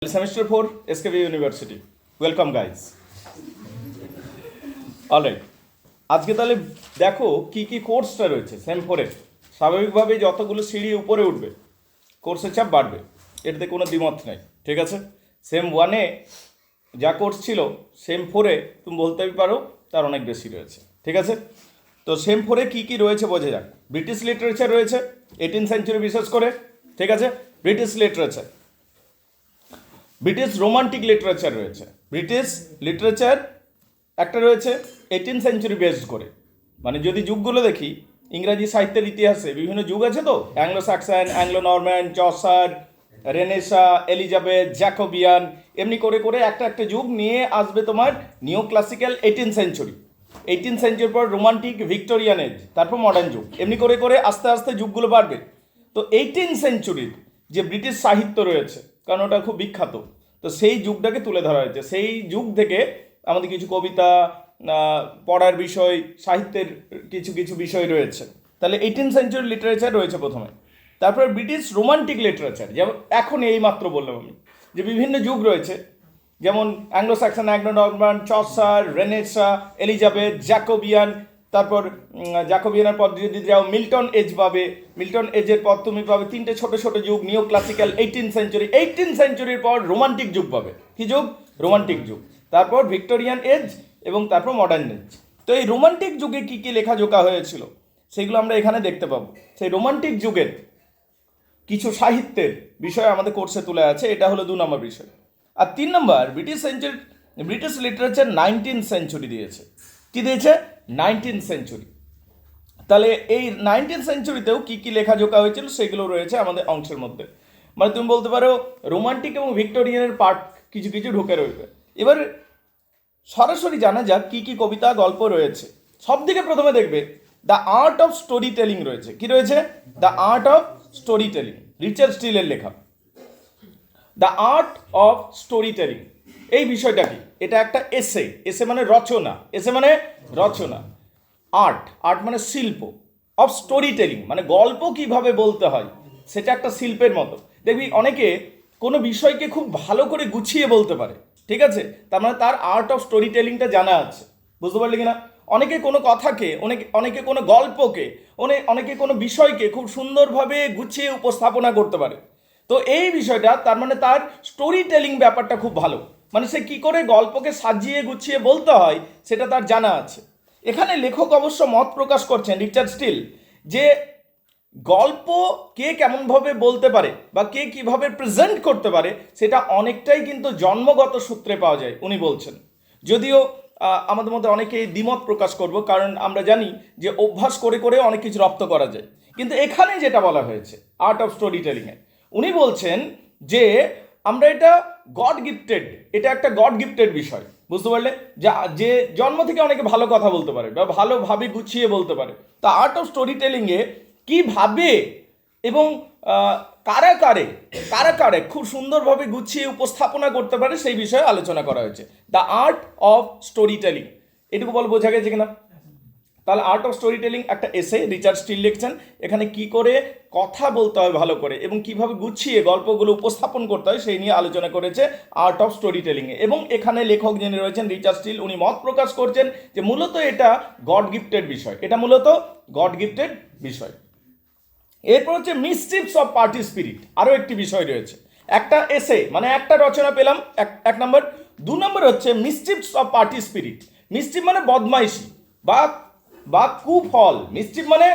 Semester 4 SKB University. Welcome guys. Alright, আজকে তাহলে দেখো কি কি কোর্সটা রয়েছে সেম 4-এ। স্বাভাবিকভাবেই যতগুলো সিঁড়ি উপরে উঠবে কোর্সের চাপ বাড়বে, এটাতে কোনো দ্বিমত নেই, ঠিক আছে। সেম 1-এ যা কোর্স ছিল সেম 4-এ তুমি বলতে পারো তার অনেক বেশি রয়েছে, ঠিক আছে। তো সেম 4-এ কী কী রয়েছে বোঝা যাক। ব্রিটিশ লিটারেচার রয়েছে 18 সেঞ্চুরি বিশেষ করে, ঠিক আছে। British literature, British romantic literature রয়েছে। ব্রিটিশ লিটারেচার একটা রয়েছে 18 সেঞ্চুরি বেসড করে, মানে যদি যুগগুলো দেখি ইংরাজি সাহিত্যের ইতিহাসে বিভিন্ন যুগ আছে তো, Anglo Saxon, Anglo Norman, Chaucer, Renaissance, Elizabeth, Jacobian, এমনি করে করে একটা একটা যুগ নিয়ে আসবে তোমার নিও ক্লাসিক্যাল 18 সেঞ্চুরি। 18 সেঞ্চুরির পর রোমান্টিক, ভিক্টোরিয়ান এজ, তারপর মডার্ন যুগ, এমনি করে করে আস্তে আস্তে যুগগুলো বাড়বে। তো 18 সেঞ্চুরির যে ব্রিটিশ সাহিত্য রয়েছে, কারণ ওটা খুব বিখ্যাত, তো সেই যুগটাকে তুলে ধরা হয়েছে। সেই যুগ থেকে আমাদের কিছু কবিতা, পড়ার বিষয়, সাহিত্যের কিছু কিছু বিষয় রয়েছে। তাহলে 18 সেঞ্চুরি লিটারেচার রয়েছে প্রথমে। তারপরে ব্রিটিশ রোমান্টিক লিটারেচার, যেমন এখন এইমাত্র বললাম আমি যে বিভিন্ন যুগ রয়েছে, যেমন Anglo Saxon, Anglo Norman, Chaucer, Renaissance, Elizabeth, Jacobian. তারপর জ্যাকোবিয়ানের পর যদি যাও মিল্টন এজ পাবে, মিল্টন এজের পর তুমি পাবে তিনটে ছোট ছোট যুগ, নিও ক্লাসিক্যাল 18 সেঞ্চুরি। 18 সেঞ্চুরির পর রোমান্টিক যুগ পাবে। কি যুগ? রোমান্টিক যুগ। তারপর ভিক্টোরিয়ান এজ এবং তারপর মডার্ন এজ। তো এই রোমান্টিক যুগে কী কী লেখাজোখা হয়েছিল সেগুলো আমরা এখানে দেখতে পাবো। সেই রোমান্টিক যুগের কিছু সাহিত্যের বিষয় আমাদের কোর্সে তুলে আছে, এটা হলো 2 নম্বর বিষয়। আর 3 নম্বর ব্রিটিশ লিটারেচার 19 সেঞ্চুরি দিয়েছে। কি দিয়েছে? 19 সেঞ্চুরি। তাহলে এই 19 সেঞ্চুরিতেও কী কী লেখাজোখা হয়েছিল সেগুলো রয়েছে আমাদের অংশের মধ্যে। মানে তুমি বলতে পারো রোমান্টিক এবং ভিক্টোরিয়ানের পার্ট কিছু কিছু ঢুকে রয়েছে। এবার সরাসরি জানা যাক কী কী কবিতা, গল্প রয়েছে। সব দিকে প্রথমে দেখবে the art of story telling রয়েছে। কি রয়েছে? The art of story telling, Richard স্টিলের লেখা। The art of story telling, এই বিষয়টা কি? এটা একটা এসে। এসে মানে রচনা, এসে মানে রচনা। আর্ট, আর্ট মানে শিল্প। অফ স্টোরি টেলিং মানে গল্প কিভাবে বলতে হয়, সেটা একটা শিল্পের মতো। দেখবি অনেকে কোনো বিষয়কে খুব ভালো করে গুছিয়ে বলতে পারে, ঠিক আছে, তার মানে তার আর্ট অফ স্টোরি টেলিংটা জানা আছে। বুঝতে পারলি কিনা? অনেকে কোনো কথাকে, অনেকে কোনো গল্পকে, অনেকে কোনো বিষয়কে খুব সুন্দরভাবে গুছিয়ে উপস্থাপনা করতে পারে। তো এই বিষয়টা তার মানে তার স্টোরি টেলিং ব্যাপারটা খুব ভালো, মানে সে কী করে গল্পকে সাজিয়ে গুছিয়ে বলতে হয় সেটা তার জানা আছে। এখানে লেখক অবশ্য মত প্রকাশ করছেন, রিচার্ড স্টিল, যে গল্প কে কেমনভাবে বলতে পারে বা কে কীভাবে প্রেজেন্ট করতে পারে সেটা অনেকটাই কিন্তু জন্মগত সূত্রে পাওয়া যায়, উনি বলছেন। যদিও আমাদের মধ্যে অনেকেই দ্বিমত প্রকাশ করব, কারণ আমরা জানি যে অভ্যাস করে করে অনেক কিছু রপ্ত করা যায়। কিন্তু এখানে যেটা বলা হয়েছে আর্ট অফ স্টোরি টেলিংয়ে, উনি বলছেন যে আমরা এটা গড গিফটেড, এটা একটা গড গিফটেড বিষয়। বুঝতে পারলে? যে জন্ম থেকে অনেকে ভালো কথা বলতে পারে বা ভালোভাবে গুছিয়ে বলতে পারে। তা আর্ট অফ স্টোরি টেলিংয়ে কীভাবে এবং কারা কারে খুব সুন্দরভাবে গুছিয়ে উপস্থাপনা করতে পারে সেই বিষয়ে আলোচনা করা হয়েছে। The art of story telling, এটুকু বল বোঝা গেছে কিনা? তাহলে আর্ট অফ স্টোরি টেলিং একটা এসে, রিচার্ড স্টিল লিখছেন। এখানে কি করে কথা বলতে হয় ভালো করে এবং কিভাবে গুছিয়ে গল্পগুলো উপস্থাপন করতে হয় সেই নিয়ে আলোচনা করেছে আর্ট অফ স্টোরি টেলিংয়ে। এবং এখানে লেখক যিনি রয়েছেন রিচার্ড স্টিল, উনি মত প্রকাশ করছেন যে মূলত এটা গড গিফটেড বিষয়, এটা মূলত গড গিফটেড বিষয়। এরপর হচ্ছে মিসচিফস অফ পার্টি স্পিরিট, আরও একটি বিষয় রয়েছে। একটা এসে মানে একটা রচনা পেলাম, এক নম্বর। 2 নম্বর হচ্ছে মিসচিফস অফ পার্টি স্পিরিট। মিসচিফ মানে বদমাইশি বা কুফল। মিসচিফ মানে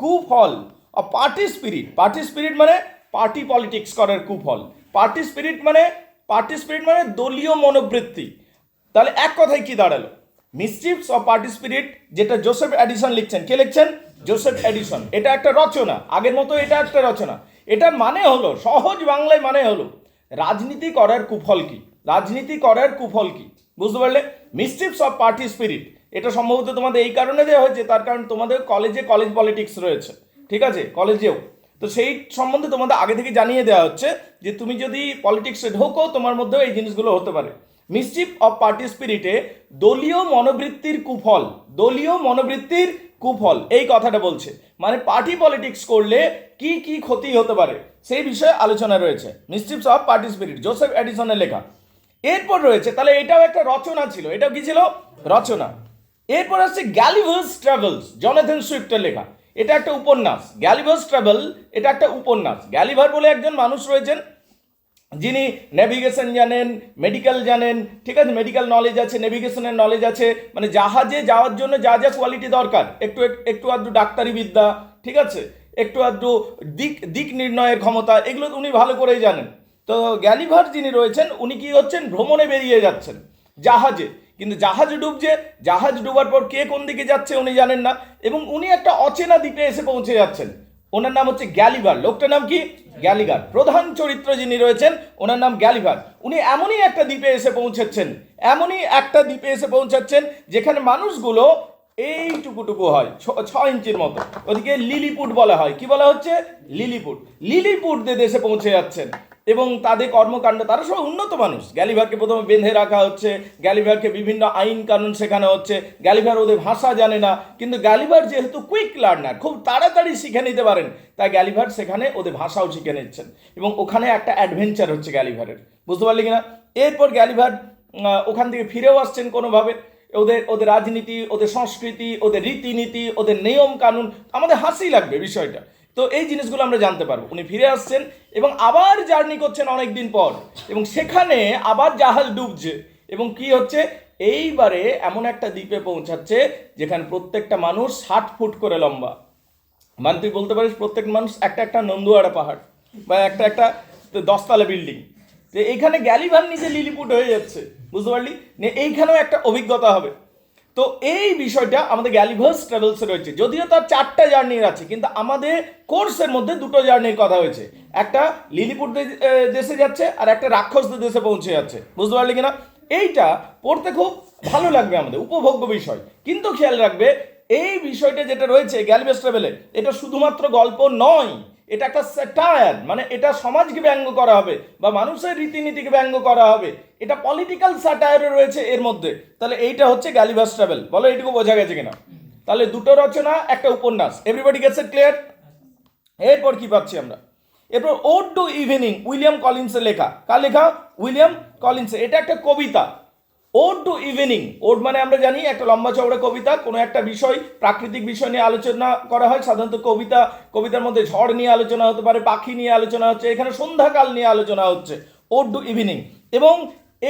কুফল। আর পার্টি স্পিরিট মানে পার্টি পলিটিক্স করার কুফল। পার্টি স্পিরিট মানে দলীয় মনোবৃত্তি। তাহলে এক কথায় কি দাঁড়ালো? মিসচিফস অফ পার্টি স্পিরিট, যেটা জোসেফ এডিসন লিখছেন। কে লিখছেন? Joseph Edison. এটা একটা রচনা, আগের মতো এটা একটা রচনা। এটার মানে হলো, সহজ বাংলায় মানে হলো, রাজনীতি করার কুফল কি, রাজনীতি করার কুফল কি। বুঝতে পারলে? মিসচিফস অফ পার্টি স্পিরিট, এটা সম্ভবত তোমাদের এই কারণে দেওয়া হয়েছে, তার কারণ তোমাদের কলেজ পলিটিক্স রয়েছে, ঠিক আছে, কলেজেও। তো সেই সম্বন্ধে তোমাদের আগে থেকে জানিয়ে দেওয়া হচ্ছে যে তুমি যদি পলিটিক্সে ঢোকো তোমার মধ্যেও এই জিনিসগুলো হতে পারে। মিসচিফ অফ পার্টি স্পিরিটে দলীয় মনোবৃত্তির কুফল, দলীয় মনোবৃত্তির কুফল, এই কথাটা বলছে। মানে পার্টি পলিটিক্স করলে কি কি ক্ষতি হতে পারে সেই বিষয়ে আলোচনা রয়েছে। মিস্ট্রিপস অফ পার্টি স্পিরিট, জোসেফ এডিসনের লেখা। এরপর রয়েছে, তাহলে এটাও একটা রচনা ছিল, এটাও কি ছিল? রচনা। এরপর আসছে গ্যালিভার্স ট্রাভেলস, জনাথন সুইফটের লেখা। এটা একটা উপন্যাস। গ্যালিভার্স ট্রাভেল এটা একটা উপন্যাস। গ্যালিভার বলে একজন মানুষ রয়েছেন যিনি নেভিগেশন জানেন, মেডিকেল জানেন, ঠিক আছে, মেডিকেল নলেজ আছে, নেভিগেশনের নলেজ আছে, মানে জাহাজে যাওয়ার জন্য যা যা কোয়ালিটি দরকার, একটু আধটু ডাক্তারি বিদ্যা, ঠিক আছে, একটু আধটু দিক নির্ণয়ের ক্ষমতা, এগুলো উনি ভালো করেই জানেন। তো গ্যালিভার যিনি রয়েছেন উনি কি হচ্ছেন, ভ্রমণে বেরিয়ে যাচ্ছেন জাহাজে, কিন্তু জাহাজ ডুবছে, জাহাজ ডুবার পর কে কোন দিকে যাচ্ছে উনি জানেন না, এবং উনি একটা অচেনা দ্বীপে এসে পৌঁছে যাচ্ছেন। ওনার নাম হচ্ছে গ্যালিভার। লোকটার নাম কি? গ্যালিভার। প্রধান চরিত্র যিনি রয়েছেন ওনার নাম গ্যালিভার। উনি এমনই একটা দ্বীপে এসে পৌঁছাচ্ছেন যেখানে মানুষগুলো এইটুকুটুকু হয়, 6 ইঞ্চির মতো। ওদিকে লিলিপুট বলা হয়। কি বলা হচ্ছে? লিলিপুট দেশে পৌঁছে যাচ্ছেন, এবং তাদের কর্মকাণ্ড, তারা সব উন্নত মানুষ। গ্যালিভারকে প্রথমে বেঁধে রাখা হচ্ছে, গ্যালিভারকে বিভিন্ন আইন কানুন শেখানো হচ্ছে। গ্যালিভার ওদের ভাষা জানে না, কিন্তু গ্যালিভার যেহেতু কুইক লার্নার, খুব তাড়াতাড়ি শিখে নিতে পারেন, তাই গ্যালিভার সেখানে ওদের ভাষাও শিখে নিচ্ছেন, এবং ওখানে একটা অ্যাডভেঞ্চার হচ্ছে গ্যালিভারের। বুঝতে পারলি কিনা? এরপর গ্যালিভার ওখান থেকে ফিরেও আসছেন কোনোভাবে। ওদের রাজনীতি, ওদের সংস্কৃতি, ওদের রীতিনীতি, ওদের নিয়ম কানুন, আমাদের হাসি লাগবে বিষয়টা। তো এই জিনিসগুলো আমরা জানতে পারবো। উনি ফিরে আসছেন এবং আবার জার্নি করছেন অনেক দিন পর, এবং সেখানে আবার জাহাজ ডুবছে, এবং কি হচ্ছে, এইবারে এমন একটা দ্বীপে পৌঁছাচ্ছে যেখানে প্রত্যেকটা মানুষ 60 ফুট করে লম্বা। মানে তুই বলতে পারিস প্রত্যেক মানুষ একটা নন্দুয়ারা পাহাড় বা একটা 10তলা বিল্ডিং। যে এইখানে গ্যালিভার নিজে লিলিপুট হয়ে যাচ্ছে, বুঝতে পারলি? এইখানেও একটা অভিজ্ঞতা হবে। তো এই বিষয়টা আমাদের গ্যালিভার্স ট্রাভেলসে রয়েছে। যদিও তার 4টা জার্নির আছে, কিন্তু আমাদের কোর্সের মধ্যে 2টো জার্নির কথা হয়েছে। একটা লিলিপুট দেশে যাচ্ছে, আর একটা রাক্ষসদের দেশে পৌঁছে যাচ্ছে। বুঝতে পারলি কিনা? এইটা পড়তে খুব ভালো লাগবে, আমাদের উপভোগ্য বিষয়। কিন্তু খেয়াল রাখবে, এই বিষয়টা যেটা রয়েছে গ্যালিভার্স ট্রাভেলে, এটা শুধুমাত্র গল্প নয়, এটা একটা স্যাটায়ার, মানে এটা সমাজকে ব্যঙ্গ করা হবে বা মানুষের রীতিনীতিকে ব্যঙ্গ করা হবে। এটা পলিটিক্যাল স্যাটায়ারও রয়েছে এর মধ্যে। তাহলে এইটা হচ্ছে গ্যালিভার্স ট্রাভেল। বলো এইটুকু বোঝা গেছে কিনা? তাহলে 2টো রচনা, একটা উপন্যাস। Everybody gets it clear? এরপর কি পাচ্ছি আমরা? এরপর ওড টু ইভিনিং, উইলিয়াম কলিন্সের লেখা। কার লেখা? William Collins. এটা একটা কবিতা। ওড টু ইভিনিং, ওড মানে আমরা জানি একটা লম্বা চওড়া কবিতা, কোনো একটা বিষয়, প্রাকৃতিক বিষয় নিয়ে আলোচনা করা হয় সাধারণত। কবিতার মধ্যে ঝড় নিয়ে আলোচনা হতে পারে, পাখি নিয়ে আলোচনা হচ্ছে, এখানে সন্ধ্যাকাল নিয়ে আলোচনা হচ্ছে। ওড টু ইভিনিং, এবং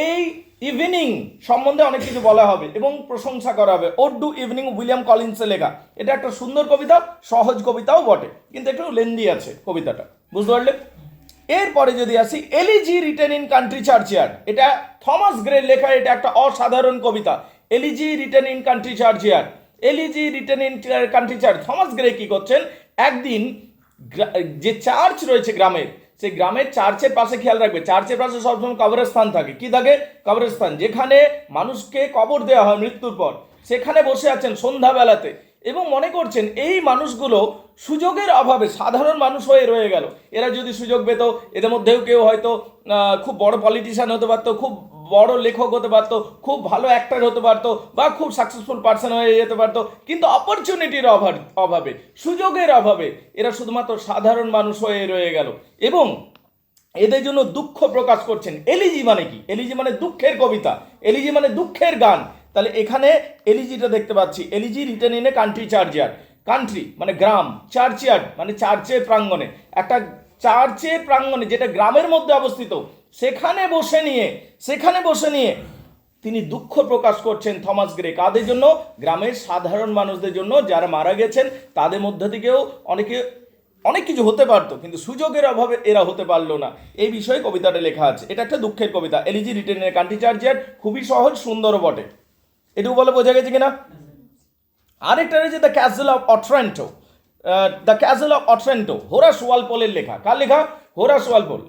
এই ইভিনিং সম্বন্ধে অনেক কিছু বলা হবে এবং প্রশংসা করা হবে। ওড টু ইভিনিং, উইলিয়াম কলিন্সের লেখা। এটা একটা সুন্দর কবিতা, সহজ কবিতাও বটে, কিন্তু একটু লেন্দি আছে কবিতাটা। বুঝতে পারলে? এরপরে যদি আসি, elegy written in country churchyard, এটা থমাস গ্রের লেখা। এটা একটা অসাধারণ কবিতা। Elegy written in country churchyard, elegy written in country church. Thomas Gray কি করছেন, একদিন যে চার্চ রয়েছে গ্রামের, সেই গ্রামের চার্চের পাশে, খেয়াল রাখবে, চার্চের পাশে সবসময় কবরস্থান থাকে। কি থাকে? কবরস্থান, যেখানে মানুষকে কবর দেওয়া হয় মৃত্যুর পর। সেখানে বসে আছেন সন্ধ্যাবেলাতে, এবং মনে করছেন এই মানুষগুলো সুযোগের অভাবে সাধারণ মানুষ হয়ে রয়ে গেল। এরা যদি সুযোগ পেত, এদের মধ্যেও কেউ হয়তো খুব বড় পলিটিশিয়ান হতে পারতো, খুব বড় লেখক হতে পারতো, খুব ভালো অ্যাক্টর হতে পারতো, বা খুব সাকসেসফুল পার্সন হয়ে যেতে পারতো। কিন্তু অপরচুনিটির অভাবে, সুযোগের অভাবে এরা শুধুমাত্র সাধারণ মানুষ হয়ে রয়ে গেল, এবং এদের জন্য দুঃখ প্রকাশ করছেন। এলিজি মানে কি? এলিজি মানে দুঃখের কবিতা, এলিজি মানে দুঃখের গান। তাহলে এখানে এলিজিটা দেখতে পাচ্ছি, elegy written in a country churchyard. Country মানে গ্রাম, চার্চিয়ার্ড মানে চার্চের প্রাঙ্গণে, একটা চার্চের প্রাঙ্গণে যেটা গ্রামের মধ্যে অবস্থিত, সেখানে বসে নিয়ে তিনি দুঃখ প্রকাশ করছেন থমাস গ্রে। কাদের জন্য? গ্রামের সাধারণ মানুষদের জন্য, যারা মারা গেছেন। তাদের মধ্যে থেকেও অনেক কিছু হতে পারতো, কিন্তু সুযোগের অভাবে এরা হতে পারলো না। এই বিষয়ে কবিতাটা লেখা আছে। এটা একটা দুঃখের কবিতা, elegy written in a country churchyard. খুবই সহজ, সুন্দরও বটে। এটুকু বলে বোঝা গেছে কিনা? আরেকটা রয়েছে the castle of Otranto. The castle of Otranto, Horace ওয়ালপলের লেখা। কার লেখা? Horace Walpole.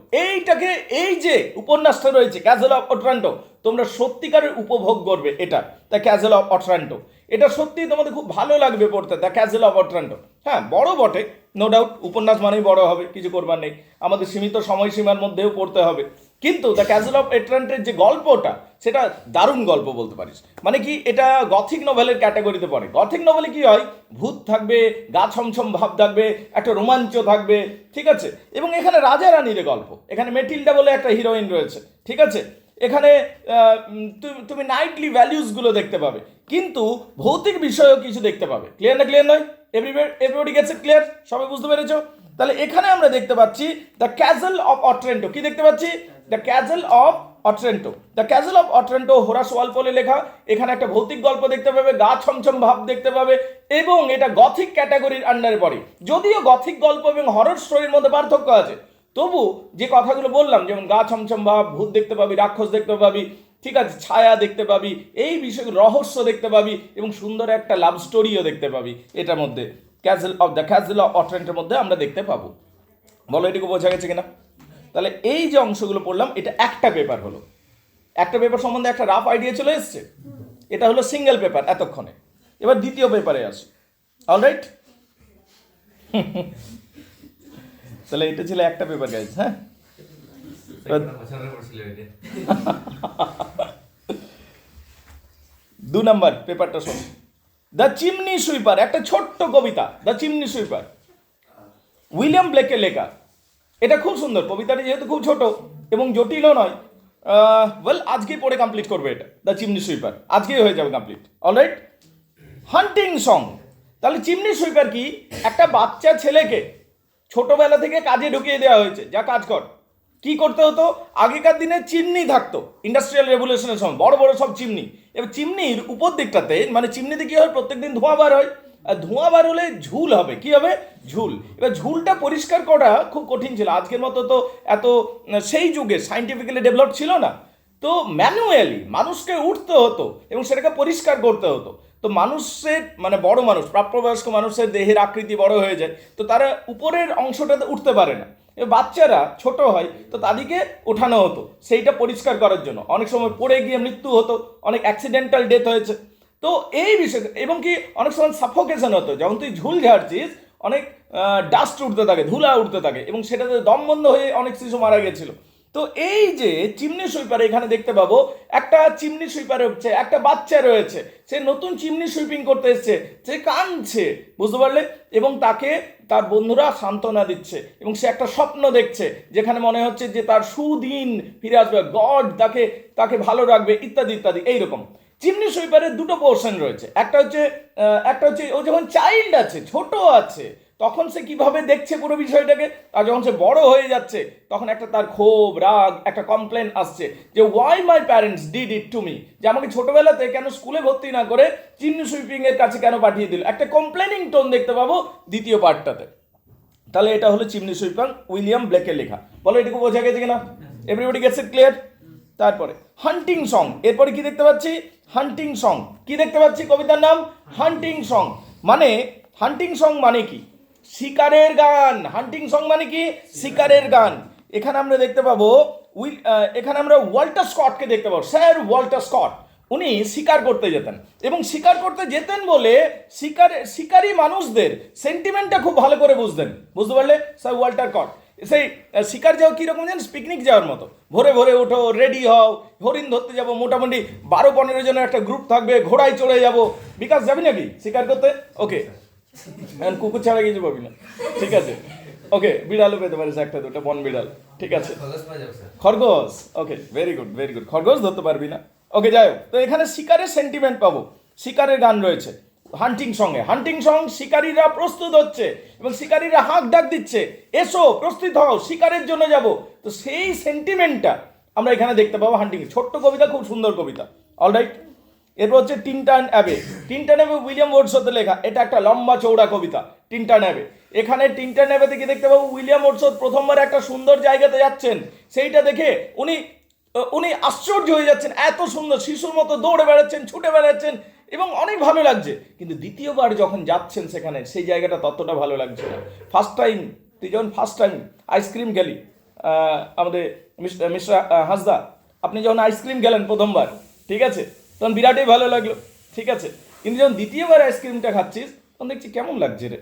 এই যে উপন্যাসটা রয়েছে ক্যাসেল অফ অট্রান্টো, তোমরা সত্যিকারের উপভোগ করবে এটা, দ্য ক্যাসেল অফ অট্রান্টো। এটা সত্যিই তোমাদের খুব ভালো লাগবে পড়তে, দ্য ক্যাসেল অফ অট্রান্টো। হ্যাঁ, বড় বটে, নো ডাউট, উপন্যাস মানেই বড় হবে, কিছু করবার নেই, আমাদের সীমিত সময়সীমার মধ্যেও পড়তে হবে। কিন্তু দ্য ক্যাসেল অফ অট্রান্টের যে গল্পটা সেটা দারুণ গল্প বলতে পারিস। মানে কি, এটা গথিক নোভেলের ক্যাটাগরিতে পড়ে। গথিক নোভেলে কি হয়, ভূত থাকবে, গা ছমছম ভাব থাকবে, একটা রোমাঞ্চ থাকবে, ঠিক আছে। এবং এখানে রাজা রানীর গল্প, এখানে মেটিল্ডা বলে একটা হিরোইন রয়েছে, ঠিক আছে। এখানে তুমি নাইটলি ভ্যালিউসগুলো দেখতে পাবে, কিন্তু ভৌতিক বিষয়ও কিছু দেখতে পাবে। ক্লিয়ার না ক্লিয়ার নয়? Everybody gets it clear? সবাই বুঝতে পেরেছো? তাহলে এখানে আমরা দেখতে পাচ্ছি দ্য ক্যাসেল অফ অট্রেন্টো। কি দেখতে পাচ্ছি? The castle of Otranto. The castle of Otranto Horace ওয়ালপলে লেখা। এখানে একটা ভৌতিক গল্প দেখতে পাবে, গা ছমছম ভাব দেখতে পাবে, এবং এটা গথিক ক্যাটাগরির আন্ডারে পড়ে। যদিও গথিক গল্প এবং হরর স্টোরির মধ্যে পার্থক্য আছে, তবু যে কথাগুলো বললাম, যেমন গা ছমছম ভাব, ভূত দেখতে পাবি, রাক্ষস দেখতে পাবি, ঠিক আছে, ছায়া দেখতে পাবি, এই বিষয়গুলো, রহস্য দেখতে পাবি, এবং সুন্দর একটা লাভ স্টোরিও দেখতে পাবি এটার মধ্যে। ক্যাসেল অফ অট্রেন্টের মধ্যে আমরা দেখতে পাবো। বলো এটুকু বোঝা গেছে কিনা? তাহলে এই যে অংশগুলো পড়লাম, এটা একটা পেপার হলো। একটা পেপার সম্বন্ধে একটা রাফ আইডিয়া চলে এসছে। এটা হলো সিঙ্গেল পেপার এতক্ষণে। এবার দ্বিতীয় পেপারে আসি। অলরাইট? তাহলে এটা ছিল একটা পেপার গাইজ। হ্যাঁ, 2 নম্বর পেপারটা শোন। দ্য চিমনি সুইপার, একটা ছোট্ট কবিতা, দ্য চিমনি সুইপার, উইলিয়াম ব্লেকের লেখা। এটা খুব সুন্দর কবিতাটি, যেহেতু খুব ছোট এবং জটিলও নয়। আজকেই পড়ে কমপ্লিট করবে এটা, দ্য চিমনি সুইপার, আজকেই হয়ে যাবে কমপ্লিট। অলরাইট? হান্টিং সং। তাহলে চিমনি সুইপার কি? একটা বাচ্চা ছেলেকে ছোটবেলা থেকে কাজে ঢুকিয়ে দেওয়া হয়েছে, যা কাজ কর। কি করতে হতো? আগেকার দিনে চিমনি থাকতো, ইন্ডাস্ট্রিয়াল রেভলিউশনের সময় বড় বড় সব চিমনি। এবার চিমনির উপর দিকটাতে, মানে চিমনিতে কি হয়, প্রত্যেকদিন ধোঁয়া বার হয়, আর ধোঁয়া বার হলে ঝুল হবে। কি হবে? ঝুল। এবার ঝুলটা পরিষ্কার করা খুব কঠিন ছিল। আজকের মতো তো এত সেই যুগে সাইন্টিফিক্যালি ডেভেলপ ছিল না, তো ম্যানুয়ালি মানুষকে উঠতে হতো এবং সেটাকে পরিষ্কার করতে হতো। তো মানুষের, মানে বড় মানুষ, প্রাপ্তবয়স্ক মানুষের দেহের আকৃতি বড় হয়ে যায়, তো তারা উপরের অংশটাতে উঠতে পারে না। বাচ্চারা ছোট হয়, তো তাদেরকে ওঠানো হতো সেইটা পরিষ্কার করার জন্য। অনেক সময় পড়ে গিয়ে মৃত্যু হতো, অনেক অ্যাক্সিডেন্টাল ডেথ হয়েছে। তো এই বিষয়, এবং কি অনেক সময় সাফোকেশন হতো, যখন তুই ঝুল ঝাড়ছিস অনেক ডাস্ট উঠতে থাকে, ধুলা উঠতে থাকে, এবং সেটাতে দম বন্ধ হয়ে অনেক শিশু মারা গেছিল। তো এই যে চিমনি সুইপার, এখানে দেখতে পাবো একটা চিমনি সুইপার হচ্ছে, একটা বাচ্চা রয়েছে, সে নতুন চিমনি সুইপিং করতে এসছে, সে কাঁদছে, বুঝতে পারলে, এবং তাকে তার বন্ধুরা সান্ত্বনা দিচ্ছে, এবং সে একটা স্বপ্ন দেখছে যেখানে মনে হচ্ছে যে তার সুদিন ফিরে আসবে, গড তাকে তাকে ভালো রাখবে, ইত্যাদি ইত্যাদি। এইরকম চিমনি সুইপারের দুটো পোর্শন রয়েছে। একটা হচ্ছে ও যখন চাইল্ড আছে, ছোট আছে, তখন সে কিভাবে দেখছে পুরো বিষয়টাকে, আর যখন সে বড় হয়ে যাচ্ছে তখন একটা তার ক্ষোভ, রাগ, একটা কমপ্লেন আসছে যে why my parents did it to me, যে আমাকে ছোটবেলাতে কেন স্কুলে ভর্তি না করে চিমনি সুইপিং এর কাছে কেন পাঠিয়ে দিল। একটা কমপ্লেনিং টোন দেখতে পাবো দ্বিতীয় পার্টটাতে। তাহলে এটা হলো চিমনি সুইপার, উইলিয়াম ব্লেকের লেখা। বলো এটুকু বোঝা গেছে কিনা? Everybody gets it clear? তারপরে হান্টিং সং। এরপরে কি দেখতে পাচ্ছি? Hunting song. কি দেখতে পাচ্ছি? কবিতার নাম হান্টিং সং। মানে হান্টিং সং মানে কি? শিকারের গান। হান্টিং সং মানে কি? শিকারের গান। এখানে আমরা দেখতে পাবো এখানে আমরা ওয়াল্টার স্কটকে দেখতে পাবো, স্যার ওয়াল্টার স্কট। উনি শিকার করতে যেতেন, এবং শিকার করতে যেতেন বলে শিকারী মানুষদের সেন্টিমেন্টটা খুব ভালো করে বুঝতেন, বুঝতে পারলে? Sir Walter Scott. সেই শিকার যাওয়া কীরকম জানিস? পিকনিক যাওয়ার মতো। ভোরে ভোরে ওঠো, রেডি হও, হরিণ ধরতে যাবো, মোটামুটি 12-15 জনের একটা গ্রুপ থাকবে, ঘোড়ায় চড়ে যাবো। বিকাশ যাবি নাকি শিকার করতে? ওকে, কুকুর ছাড়া কিছু পাবি না, ঠিক আছে। ওকে, বিড়ালও পেতে পারিস একটা দুটো, বন বিড়াল, ঠিক আছে। খরগোশ, ওকে, ভেরি গুড ভেরি গুড। খরগোশ ধরতে পারবি না, ওকে, যাই হোক। তো এখানে শিকারের সেন্টিমেন্ট পাবো, শিকারের গান রয়েছে হান্টিং সঙ্গে। হান্টিং সং, শিকারীরা প্রস্তুত হচ্ছে এবং শিকারীরা হাঁক ডাক দিচ্ছে, এসো প্রস্তুত হও, শিকারের জন্য যাব। তো সেই সেন্টিমেন্টটা আমরা এখানে দেখতে পাবো হান্টিং। ছোট্ট কবিতা, খুব সুন্দর কবিতা। অলরাইট? এরপর হচ্ছে টিনটান অ্যাবে। টিনটান অ্যাবে উইলিয়াম ওয়ার্ডসওয়ার্থের লেখা। এটা একটা লম্বা চৌড়া কবিতা, টিনটান অ্যাবে। এখানে টিনটান অ্যাবে থেকে দেখতে পাবো উইলিয়াম ওয়ার্ডসওয়ার্থ প্রথমবার একটা সুন্দর জায়গাতে যাচ্ছেন, সেইটা দেখে উনি আশ্চর্য হয়ে যাচ্ছেন, এত সুন্দর, শিশুর মতো দৌড়ে বেড়াচ্ছেন, ছুটে বেড়াচ্ছেন, এবং অনেক ভালো লাগছে। কিন্তু দ্বিতীয়বার যখন যাচ্ছেন সেখানে, সেই জায়গাটা ততটা ভালো লাগছে না। তুই যখন ফার্স্ট টাইম আইসক্রিম গেলি, আমাদের মিস্টার হাসদা, আপনি যখন আইসক্রিম গেলেন প্রথমবার, ঠিক আছে, তখন বিরাটই ভালো লাগলো, ঠিক আছে। কিন্তু যখন দ্বিতীয়বার আইসক্রিমটা খাচ্ছিস, তখন দেখছি কেমন লাগছে রে,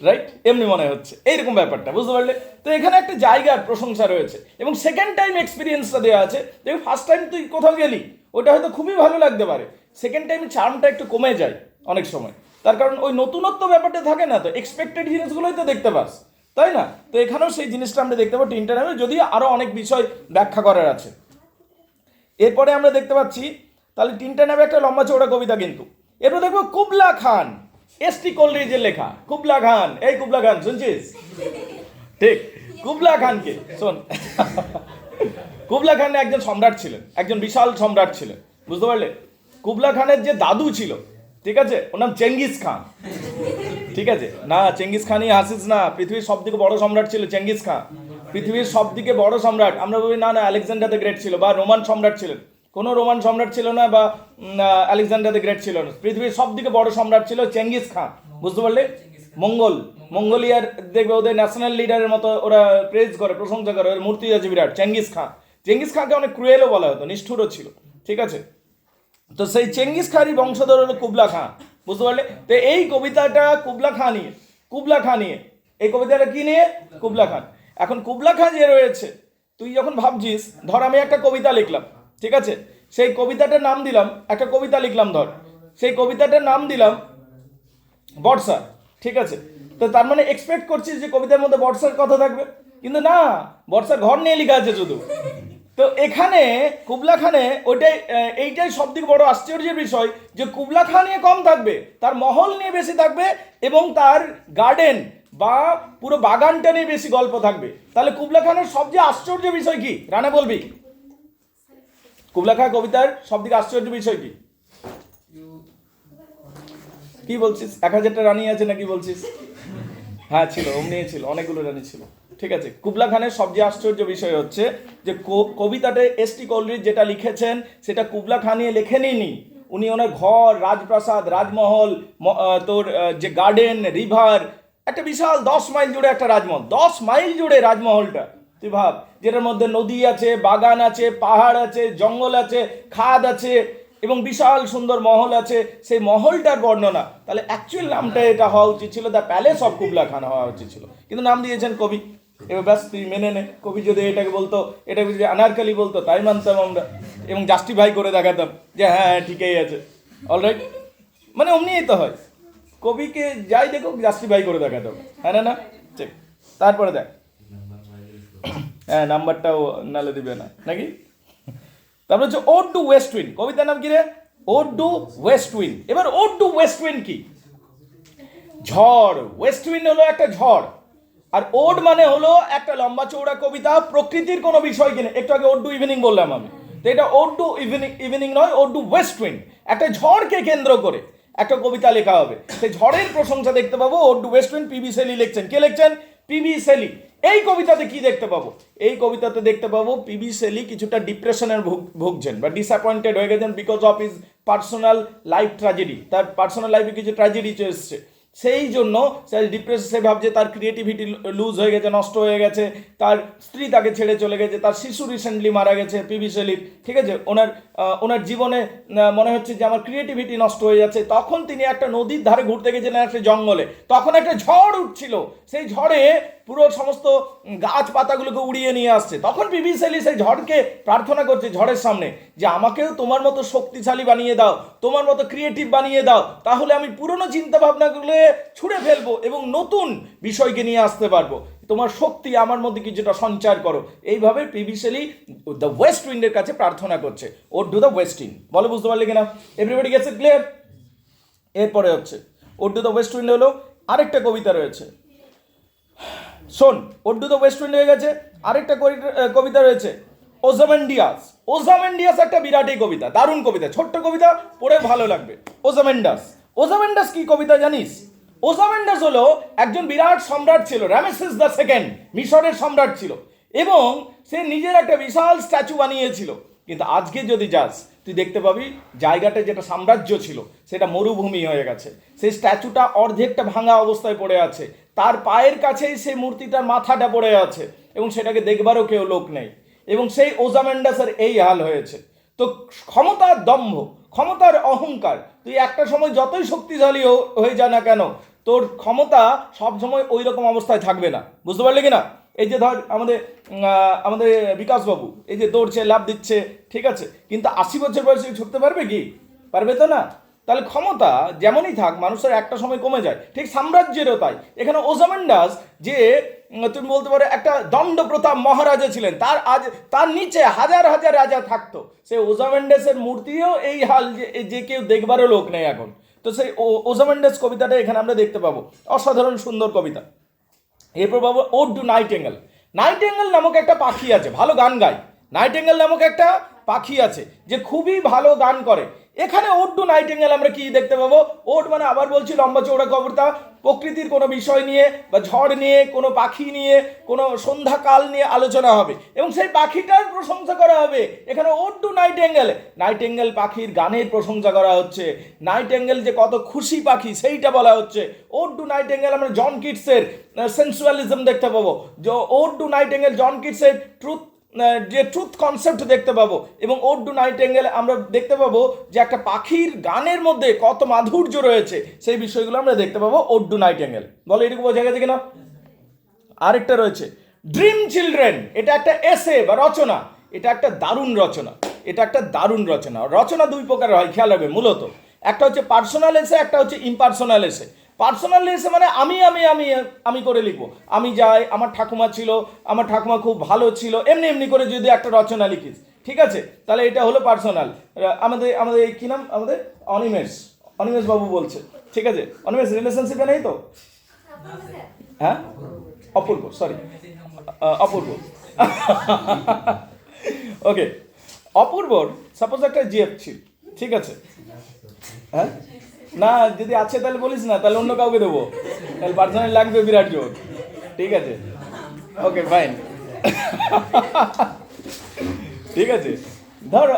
রাইট, এমনি মনে হচ্ছে এইরকম ব্যাপারটা, বুঝতে পারলে? তো এখানে একটা জায়গার প্রশংসা রয়েছে এবং সেকেন্ড টাইম এক্সপিরিয়েন্সটা দেওয়া আছে। দেখো ফার্স্ট টাইম তুই কোথাও গেলি, ওটা হয়তো খুবই ভালো লাগতে পারে, সেকেন্ড টাইম চার্মটা একটু কমে যায় অনেক সময়, তার কারণ ওই নতুনত্ব ব্যাপারটা থাকে না, তো এক্সপেক্টেড জিনিসগুলোই তো দেখতে পাস, তাই না? তো এখানেও সেই জিনিসটা আমরা দেখতে পাবো টিনটা নামে, যদিও আরও অনেক বিষয় ব্যাখ্যা করার আছে। এরপরে আমরা দেখতে পাচ্ছি তাহলে টিনটা নামে একটা লম্বা চৌড়া কবিতা, কিন্তু এরপর দেখবো কুবলা খান, এসটি কোলরিজের লেখা। কুবলা খান, এই কুবলা খান শুনছিস? ঠিক, কুবলা খানকে শোন। কুবলা খান একজন সম্রাট ছিলেন, একজন বিশাল সম্রাট ছিলেন, বুঝতে পারলে? কুবলা খানের যে দাদু ছিল, ঠিক আছে, ওর নাম চেঙ্গিস খান। ঠিক আছে, না চেঙ্গিস খানই হাসিস না, পৃথিবীর সব থেকে বড় সম্রাট ছিল চেঙ্গিস খান, পৃথিবীর সব থেকে বড় সম্রাট। আমরা বলি না না আলেকজান্ডার দ্য গ্রেট ছিল বা রোমান সম্রাট ছিলেন, কোনো রোমান সম্রাট ছিল না বা আলেকজান্ডার দ্য গ্রেট ছিল না, পৃথিবীর সব থেকে বড় সম্রাট ছিল চেঙ্গিস খান, বুঝতে পারলে? মঙ্গোলিয়ার দেখবে ওদের ন্যাশনাল লিডারের মতো ওরা প্রেজ করে, প্রশংসা করে, ওর মূর্তি আছে বিরাট, চেঙ্গিস খান। চেঙ্গিস খানকে অনেক ক্রুয়েলও বলা হতো, নিষ্ঠুরও ছিল, ঠিক আছে? তো সেই চেঙ্গিস খানই বংশধর হলো কুবলা খান, বুঝতে পারলে? তো এই কবিতাটা কুবলা খান নিয়ে, কুবলা খান নিয়ে, এই কবিতাটা কি নিয়ে? কুবলা খান। এখন কুবলা খান যে রয়েছে, তুই যখন ভাবছিস, ধর আমি একটা কবিতা লিখলাম, ঠিক আছে, সেই কবিতাটার নাম দিলাম, একটা কবিতা লিখলাম ধর, সেই কবিতাটার নাম দিলাম বর্ষা, ঠিক আছে? তো তার মানে এক্সপেক্ট করছিস যে কবিতার মধ্যে বর্ষার কথা থাকবে, কিন্তু না, বর্ষার ঘর নিয়ে লেখা আছে শুধু। তো এখানে কুবলা খানে ওইটাই, এইটাই সব থেকে বড় আশ্চর্যের বিষয় যে কুবলা খান নিয়ে কম থাকবে, তার মহল নিয়ে বেশি থাকবে এবং তার গার্ডেন বা পুরো বাগানটা নিয়ে বেশি গল্প থাকবে। তাহলে কুবলা খানের সবচেয়ে আশ্চর্য বিষয় কি, রানা বলবি? কুবলা খান কবিতার সব থেকে আশ্চর্য বিষয় কি? কি বলছিস? 1000টা রানী আছে নাকি বলছিস? হ্যাঁ ছিল, অমনি ছিল, অনেকগুলো রানী ছিল, ঠিক আছে। কুবলা খানের সবচেয়ে আশ্চর্য বিষয় হচ্ছে যে কবিতাতে এসটি কোলরিজ যেটা লিখেছেন সেটা কুবলা খানিয়ে লেখেনই, উনি ওনার ঘর, রাজপ্রাসাদ, রাজমহল, তোর যে গার্ডেন, রিভার, একটা বিশাল 10 মাইল জুড়ে একটা রাজমহল, 10 মাইল জুড়ে রাজমহলটা তুই ভাব, যেটার মধ্যে নদী আছে, বাগান আছে, পাহাড় আছে, জঙ্গল আছে, খাদ আছে এবং বিশাল সুন্দর মহল আছে, সেই মহলটার বর্ণনা। তাহলে অ্যাকচুয়াল নামটা এটা হওয়া উচিত ছিল দ্য প্যালেস অফ কুবলা খান হওয়া উচিত ছিল, কিন্তু নাম দিয়েছেন কবি। এবার ব্যাস তুই মেনে নে, কবি যদি এটাকে বলতো, এটাকে যদি আনারকালি বলতো, তাই মানতাম আমরা এবং জাস্টিফাই করে দেখাতাম যে হ্যাঁ ঠিকই আছে, অলরাইট। মানে অমনিই তো হয়, কবিকে যাই দেখো জাস্টিফাই করে দেখাতাম, হ্যাঁ না, না ঠিক। তারপরে দেখ, হ্যাঁ নাম্বারটাও নালে দিবে না নাকি? তারপরে হচ্ছে ওড টু ওয়েস্ট উইন্ড, কবিতার নাম কি রে? Ode to west wind. এবার ওড টু ওয়েস্ট উইন্ড কি? ঝড়। ওয়েস্ট উইন্ড হলো একটা ঝড়, আর ওড মানে হলো একটা লম্বা চৌড়া কবিতা, প্রকৃতির কোনো বিষয় কিনে। একটু আগে ওড টু ইভিনিং বললাম আমি, তো এটা ওড টু ইভিনিং নয়, ওড টু ওয়েস্ট উইন্ড। একটা ঝড়কে কেন্দ্র করে একটা কবিতা লেখা হবে, সেই ঝড়ের প্রশংসা দেখতে পাবো। Ode to west wind PB Shelley লিখছেন। কে লিখছেন? PB Shelley. এই কবিতাতে কি দেখতে পাবো? এই কবিতাতে দেখতে পাবো পিবি শেলি কিছুটা ডিপ্রেশনের ভুগছেন বা ডিসঅ্যাপয়েন্টেড হয়ে গেছেন because of his personal life tragedy. তার পার্সোনাল লাইফে কিছু ট্র্যাজেডি এসছে, সেই জন্য সে ডিপ্রেস, সে ভাবছে তার ক্রিয়েটিভিটি লুজ হয়ে গেছে, নষ্ট হয়ে গেছে, তার স্ত্রী তাকে ছেড়ে চলে গেছে, তার শিশু রিসেন্টলি মারা গেছে পিবি শেলির, ঠিক আছে। ওনার জীবনে মনে হচ্ছে যে আমার ক্রিয়েটিভিটি নষ্ট হয়ে যাচ্ছে। তখন তিনি একটা নদীর ধারে ঘুরতে গেছিলেন, একটা জঙ্গলে, তখন একটা ঝড় উঠছিল, সেই ঝড়ে পুরো সমস্ত গাছ পাতাগুলোকে উড়িয়ে নিয়ে আসছে। তখন পিবি শেলি সেই ঝড়কে প্রার্থনা করছে ঝড়ের সামনে যে আমাকেও তোমার মতো শক্তিশালী বানিয়ে দাও, তোমার মতো ক্রিয়েটিভ বানিয়ে দাও, তাহলে আমি পুরনো চিন্তা ভাবনাগুলো ছুঁড়ে ফেলবো এবং নতুন বিষয়কে নিয়ে আসতে পারবো, তোমার শক্তি আমার মধ্যে কিছুটা সঞ্চার করো। এইভাবে পিবি শেলি দ্য ওয়েস্ট উইন্ডের কাছে প্রার্থনা করছে, ode to the west wind. বলো, বুঝতে পারলে কিনা? Everybody gets it clear? এরপরে হচ্ছে ode to the west wind হলো আরেকটা কবিতা রয়েছে, শোন। Ode to the west wind হয়ে গেছে, আরেকটা কবিতা রয়েছে ওজামেন্ডিয়াস। ওজামেন্ডিয়াস একটা বিরাটই কবিতা, দারুণ কবিতা, ছোট্ট কবিতা, পড়ে ভালো লাগবে। ওজামেন্ডাস। ওজামেন্ডাস কি কবিতা জানিস? ওজামেন্ডাস হলো একজন বিরাট সম্রাট ছিল, রামেসেস দ্য সেকেন্ড, মিশরের সম্রাট ছিল এবং সে নিজের একটা বিশাল স্ট্যাচু বানিয়েছিল। কিন্তু আজকে যদি যাস তুই দেখতে পাবি জায়গাটা যেটা সাম্রাজ্য ছিল সেটা মরুভূমি হয়ে গেছে, সেই স্ট্যাচুটা অর্ধেকটা ভাঙা অবস্থায় পড়ে আছে, তার পায়ের কাছেই সেই মূর্তিটার মাথাটা পড়ে আছে এবং সেটাকে দেখবারও কেউ লোক নেই। এবং সেই ওজামেন্ডাসের এই হাল হয়েছে। তো ক্ষমতার দম্ভ, ক্ষমতার অহংকার, তুই একটা সময় যতই শক্তিশালী হয়ে যা না কেন, তোর ক্ষমতা সবসময় ওই রকম অবস্থায় থাকবে না, বুঝতে পারলে কি না? এই যে ধর আমাদের আমাদের বিকাশবাবু এই যে দৌড়ছে, লাভ দিচ্ছে, ঠিক আছে, কিন্তু 80 বছর বয়সে ছুটতে পারবে কি? পারবে তো না। তাহলে ক্ষমতা যেমনই থাক মানুষের একটা সময় কমে যায়, ঠিক সাম্রাজ্যেরও তাই। এখানে ওজামেন্ডাস যে তুমি বলতে পারো একটা দণ্ড প্রতাপ মহারাজা ছিলেন, তার নিচে হাজার হাজার রাজা থাকতো, সেই ওজামেন্ডাসের মূর্তিও এই হাল যে কেউ দেখবারও লোক নেই এখন। তো সেই ওজামেন্ডাস কবিতাটা এখানে আমরা দেখতে পাবো, অসাধারণ সুন্দর কবিতা। এরপর পাবো ওড টু নাইটেঙ্গেল। নাইটেঙ্গেল নামক একটা পাখি আছে, ভালো গান গায়। নাইটেঙ্গেল নামক একটা পাখি আছে যে খুবই ভালো গান করে। এখানে ওড টু নাইটেঙ্গেল আমরা কি দেখতে পাবো? ওড মানে আবার বলছি লম্বা চৌড়া কবিতা, প্রকৃতির কোনো বিষয় নিয়ে বা ঝড় নিয়ে, কোনো পাখি নিয়ে, কোনো সন্ধ্যাকাল নিয়ে আলোচনা হবে এবং সেই পাখিটার প্রশংসা করা হবে। এখানে ওড টু নাইটেঙ্গেল, নাইটেঙ্গেল পাখির গানের প্রশংসা করা হচ্ছে। নাইটেঙ্গেল যে কত খুশি পাখি সেইটা বলা হচ্ছে। ওড টু নাইটেঙ্গেল আমরা জন কিটসের সেন্সুয়ালিজম দেখতে পাবো। ওড টু নাইটেঙ্গেল জন কিটসের ট্রুথ কনসেপ্ট দেখতে পাবো। এবং ওড টু নাইটেঙ্গেল আমরা দেখতে পাবো যে একটা পাখির গানের মধ্যে কত মাধুর্য রয়েছে, সেই বিষয়গুলো আমরা দেখতে পাবো ওড টু নাইটেঙ্গেল। বলো এটুকু বোঝা গেছে কিনা? আরেকটা রয়েছে ড্রিম চিলড্রেন। এটা একটা এসে বা রচনা, এটা একটা দারুণ রচনা, এটা একটা দারুণ রচনা। রচনা দুই প্রকার হয়, খেয়াল রাখবে মূলত। একটা হচ্ছে পার্সোনাল এসে, একটা হচ্ছে ইম্পার্সোনাল এসে। পার্সোনাল এসে মানে আমি আমি আমি আমি করে লিখবো, আমি যাই, আমার ঠাকুমা ছিল, আমার ঠাকুমা খুব ভালো ছিল, এমনি এমনি করে যদি একটা রচনা লিখিস, ঠিক আছে, তাহলে এটা হলো পার্সোনাল। আমাদের আমাদের কি নাম, আমাদের অনিমেষ বাবু বলছে, ঠিক আছে, অনিমেষ রিলেশনশিপে নেই তো? হ্যাঁ, অপূর্ব, সরি, অপূর্ব। ওকে, অপূর্বর সাপোজ একটা জিএফ ছিল, ঠিক আছে, হ্যাঁ, না যদি আছে তাহলে বলিস না, তাহলে অন্য কাউকে দেবো, তাহলে পার্সোনাল লাগবে বিরাট জোর, ঠিক আছে, ওকে ফাইন। ঠিক আছে, ধর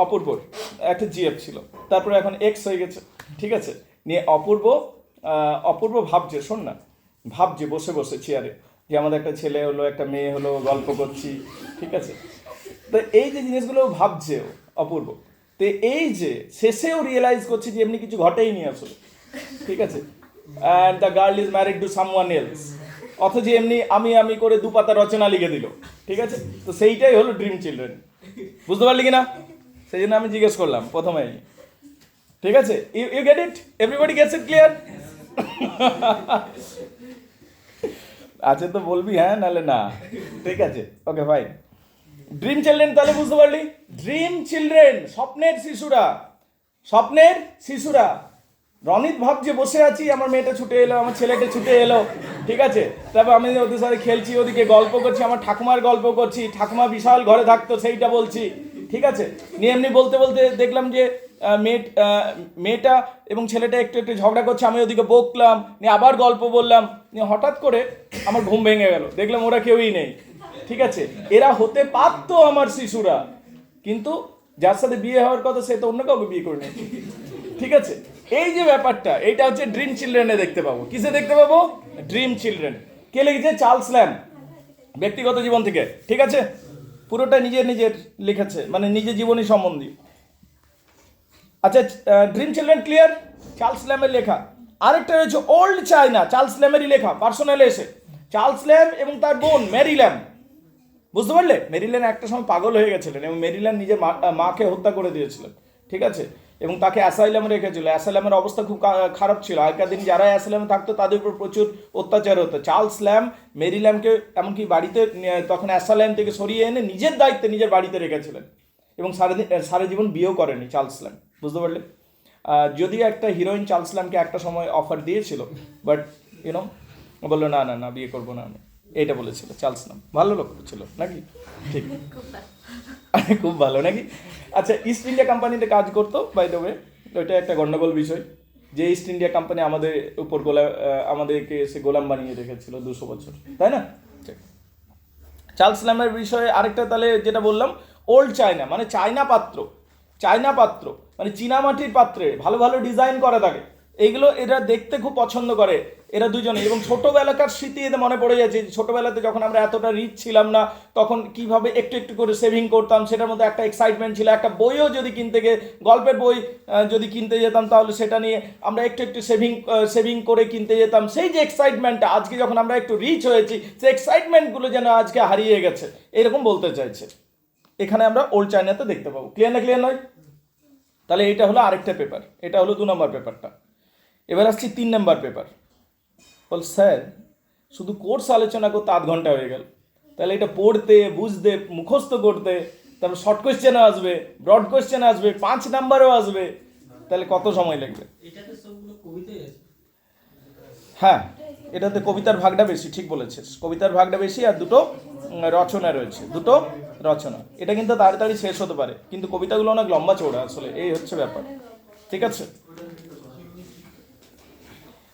অপূর্বর একটা জিএফ ছিল, তারপরে এখন এক্স হয়ে গেছে, ঠিক আছে, নিয়ে অপূর্ব ভাবছে, শোন না, ভাবছে বসে বসে চেয়ারে যে আমাদের একটা ছেলে হলো, একটা মেয়ে হলো, গল্প করছি, ঠিক আছে। তো এই যে জিনিসগুলো ভাবছে অপূর্ব, তো এই যে শেষেও রিয়েলাইজ করছে যে এমনি কিছু ঘটেই নি আসলে, ঠিক আছে, and the girl is married to someone else, অথচ এমনি আমি করে দুপাতা রচনা লিখে দিল, ঠিক আছে। তো সেইটাই হলো ড্রিম চিলড্রেন, বুঝতে পারলি কিনা? সেই জন্য আমি জিজ্ঞেস করলাম প্রথমেই, ঠিক আছে, you get it, everybody gets it, clear? আছে তো বলবি হ্যাঁ, নাহলে না, ঠিক আছে, ওকে ফাইন। ড্রিম চিলড্রেন তাহলে বুঝতে পারলি, ড্রিম চিলড্রেন, স্বপ্নের শিশুরা, স্বপ্নের শিশুরা। রনিত ভাবছে বসে আছি, আমার মেয়েটা ছুটে এলো, আমার ছেলেটা ছুটে এলো, ঠিক আছে, তারপর আমি ওদের সাথে খেলছি, ওদিকে গল্প করছি, আমার ঠাকুমার গল্প করছি, ঠাকুমা বিশাল ঘরে থাকতো সেইটা বলছি, ঠিক আছে, নিয়ে এমনি বলতে বলতে দেখলাম যে মেয়েটা এবং ছেলেটা একটু একটু ঝগড়া করছে, আমি ওদিকে বকলাম, নিয়ে আবার গল্প বললাম, নিয়ে হঠাৎ করে আমার ঘুম ভেঙে গেল, দেখলাম ওরা কেউই নেই, ঠিক আছে। এরা হতে পারতো আমার শিশুরা, কিন্তু যার সাথে বিয়ে হওয়ার কথা সে তো অন্য কাউকে বিয়ে করে নিয়েছে, ঠিক আছে। এই যে ব্যাপারটা, এইটা হচ্ছে ড্রিম চিলড্রেনে দেখতে পাবো। কিসে দেখতে পাবো? Dream children. কে লিখেছে? চার্লস ল্যাম্ব, ব্যক্তিগত জীবন থেকে, ঠিক আছে, পুরোটা নিজের লিখেছে, মানে নিজের জীবনী সম্বন্ধী। আচ্ছা, ড্রিম চিলড্রেন ক্লিয়ার, চার্লস ল্যাম্বের লেখা। আরেকটা রয়েছে ওল্ড চায়না, চার্লস ল্যাম্বেরই লেখা, পার্সোনাল এসে। চার্লস ল্যাম্ব এবং তার বোন মেরি ল্যাম্ব, বুঝতে পারলে? মেরি ল্যাম্ব একটা সময় পাগল হয়ে গেছিলেন এবং মেরি ল্যাম্ব নিজের মাকে হত্যা করে দিয়েছিলেন, ঠিক আছে, এবং তাকে অ্যাসাইলামে রেখেছিল। অ্যাসাইলামের অবস্থা খুব খারাপ ছিল, আগেকার দিন যারা অ্যাসাইলামে থাকতো তাদের উপর প্রচুর অত্যাচার হতো। চার্লস ল্যাম্ব মেরি ল্যাম্বকে এমনকি বাড়িতে তখন অ্যাসাইলাম থেকে সরিয়ে এনে নিজের দায়িত্বে নিজের বাড়িতে রেখেছিলেন এবং সারা জীবন বিয়েও করেনি চার্লস ল্যাম্ব, বুঝতে পারলে? যদিও একটা হিরোইন চার্লস ল্যাম্বকে একটা সময় অফার দিয়েছিল, বাট ইউনো বললো না বিয়ে করবো না আমি, এইটা বলেছিল চার্লস ল্যাম্ব। ভালো লোক ছিল নাকি? ঠিক, খুব ভালো নাকি? আচ্ছা, ইস্ট ইন্ডিয়া কোম্পানিতে কাজ করতো, বাই দ্য ওয়ে, ওইটা একটা গন্ডগোল বিষয় যে ইস্ট ইন্ডিয়া কোম্পানি আমাদের উপর আমাদেরকে এসে গোলাম বানিয়ে রেখেছিল 200 বছর, তাই না? চার্লস ল্যাম্বের বিষয়ে আরেকটা, তাহলে যেটা বললাম ওল্ড চায়না, মানে চায়না পাত্র মানে চীনা মাটির পাত্রে ভালো ভালো ডিজাইন করা থাকে, এইগুলো এরা দেখতে খুব পছন্দ করে এরা দুজনে, এবং ছোটোবেলাকার স্মৃতি এতে মনে পড়ে যাচ্ছে। ছোটোবেলাতে যখন আমরা এতটা রিচ ছিলাম না, তখন কিভাবে একটু একটু করে সেভিং করতাম, সেটার মধ্যে একটা এক্সাইটমেন্ট ছিল। একটা বইও যদি কিনতে গিয়ে, গল্পের বই যদি কিনতে যেতাম, তাহলে সেটা নিয়ে আমরা একটু একটু সেভিং করে কিনতে যেতাম। সেই যে এক্সাইটমেন্টটা, আজকে যখন আমরা একটু রিচ হয়েছি, সেই এক্সাইটমেন্টগুলো যেন আজকে হারিয়ে গেছে, এরকম বলতে চাইছে। এখানে আমরা ওল্ড চায়নাতে দেখতে পাবো। ক্লিয়ার না? ক্লিয়ার নয়? তাহলে এটা হলো আরেকটা পেপার, এটা হলো 2 নম্বর পেপারটা। এবার আসছি 3 নম্বর পেপার। বল স্যার শুধু কোর্স আলোচনা করতে আধ ঘন্টা হয়ে গেল, তাহলে এটা পড়তে, বুঝতে, মুখস্থ করতে, তারপর শর্ট কোয়েশ্চেনও আসবে, ব্রড কোয়েশ্চেন আসবে, 5 নাম্বারও আসবে, তাহলে কত সময় লাগবে? হ্যাঁ, এটাতে কবিতার ভাগটা বেশি, ঠিক বলেছিস, কবিতার ভাগটা বেশি, আর দুটো রচনা রয়েছে, দুটো রচনা। এটা কিন্তু তাড়াতাড়ি শেষ হতে পারে, কিন্তু কবিতাগুলো অনেক লম্বা চৌড়া, আসলে এই হচ্ছে ব্যাপার। ঠিক আছে,